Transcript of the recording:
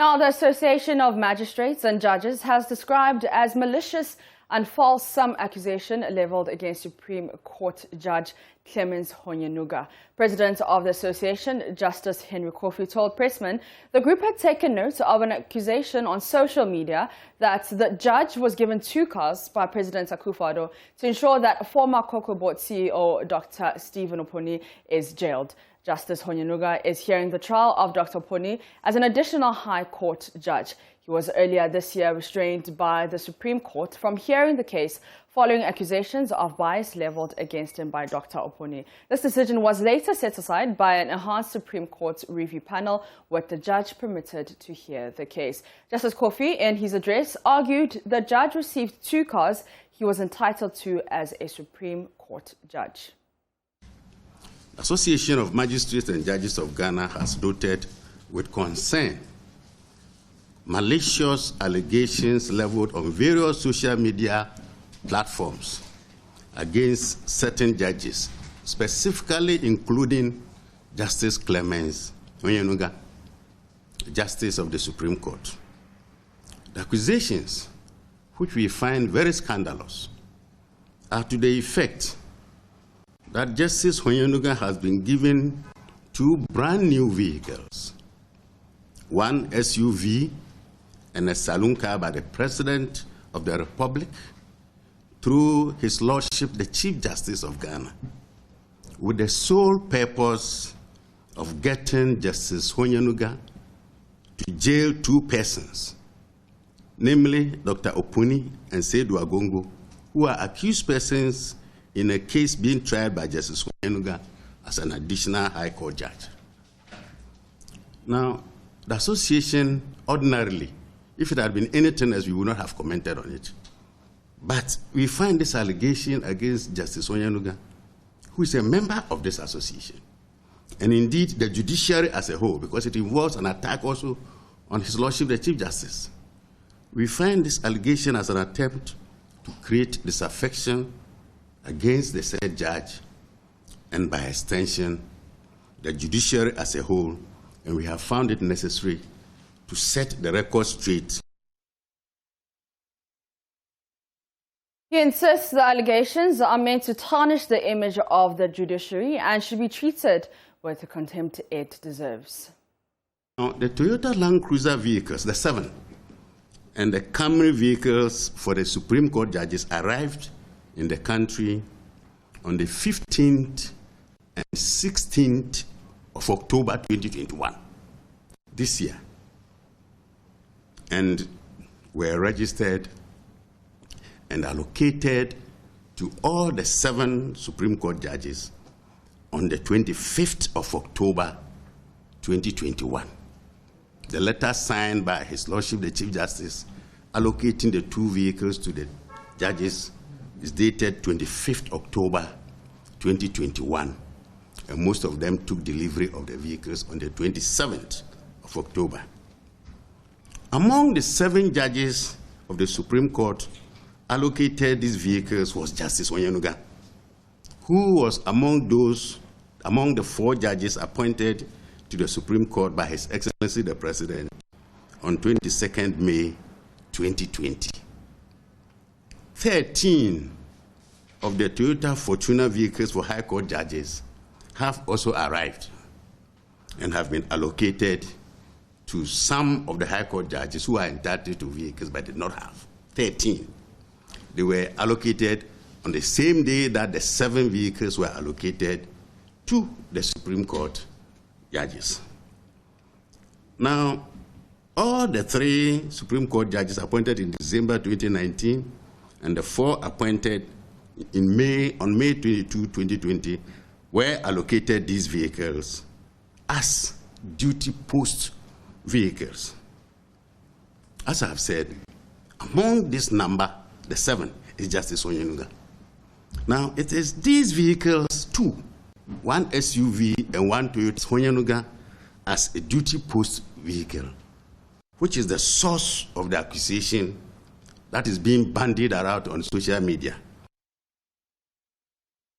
Now, the Association of Magistrates and Judges has described as malicious and false some accusation leveled against Supreme Court Judge Justice Honyenuga. President of the association, Justice Honyenuga, told pressmen the group had taken note of an accusation on social media that the judge was given 2 cars by President Akufo-Addo to ensure that former Cocoa Board CEO Dr Stephen Opuni is jailed. Justice Honyenuga is hearing the trial of Dr Opuni as an additional High Court judge. He was earlier this year restrained by the Supreme Court from hearing the case following accusations of bias leveled against him by Dr Opuni. This decision was later set aside by an enhanced Supreme Court review panel, with the judge permitted to hear the case. Justice Kofi, in his address, argued the judge received 2 cars he was entitled to as a Supreme Court judge. The Association of Magistrates and Judges of Ghana has noted with concern malicious allegations leveled on various social media platforms against certain judges, specifically including Justice Clemens Honyenuga, Justice of the Supreme Court. The accusations, which we find very scandalous, are to the effect that Justice Honyenuga has been given 2 brand new vehicles, one SUV and a saloon car by the President of the Republic through His Lordship, the Chief Justice of Ghana, with the sole purpose of getting Justice Honyenuga to jail 2 persons, namely Dr Opuni and Seydou Agongo, who are accused persons in a case being tried by Justice Honyenuga as an additional High Court judge. Now, the association ordinarily, if it had been anything else, we would not have commented on it. But we find this allegation against Justice Honyenuga, who is a member of this association, and indeed the judiciary as a whole, because it involves an attack also on His Lordship, the Chief Justice. We find this allegation as an attempt to create disaffection against the said judge, and by extension, the judiciary as a whole, and we have found it necessary to set the record straight. He insists the allegations are meant to tarnish the image of the judiciary and should be treated with the contempt it deserves. Now, the Toyota Land Cruiser vehicles, the 7, and the Camry vehicles for the Supreme Court judges arrived in the country on the 15th and 16th of October 2021, this year, and were registered and allocated to all the 7 Supreme Court judges on the 25th of October 2021. The letter signed by His Lordship, the Chief Justice, allocating the 2 vehicles to the judges is dated 25th October 2021, and most of them took delivery of the vehicles on the 27th of October. Among the 7 judges of the Supreme Court allocated these vehicles was Justice Honyenuga, who was among the 4 judges appointed to the Supreme Court by His Excellency the President on 22nd May 2020. 13 of the Toyota Fortuner vehicles for High Court judges have also arrived and have been allocated to some of the High Court judges who are entitled to vehicles but did not have. 13. They were allocated on the same day that the 7 vehicles were allocated to the Supreme Court judges. Now, all the 3 Supreme Court judges appointed in December 2019 and the 4 appointed on May 22, 2020 were allocated these vehicles as duty post vehicles. As I have said, among this number, the 7 is Justice Honyenuga. Now, it is these vehicles, 2, 1 SUV and 1 Toyota Honyenuga, as a duty post vehicle, which is the source of the accusation that is being bandied around on social media.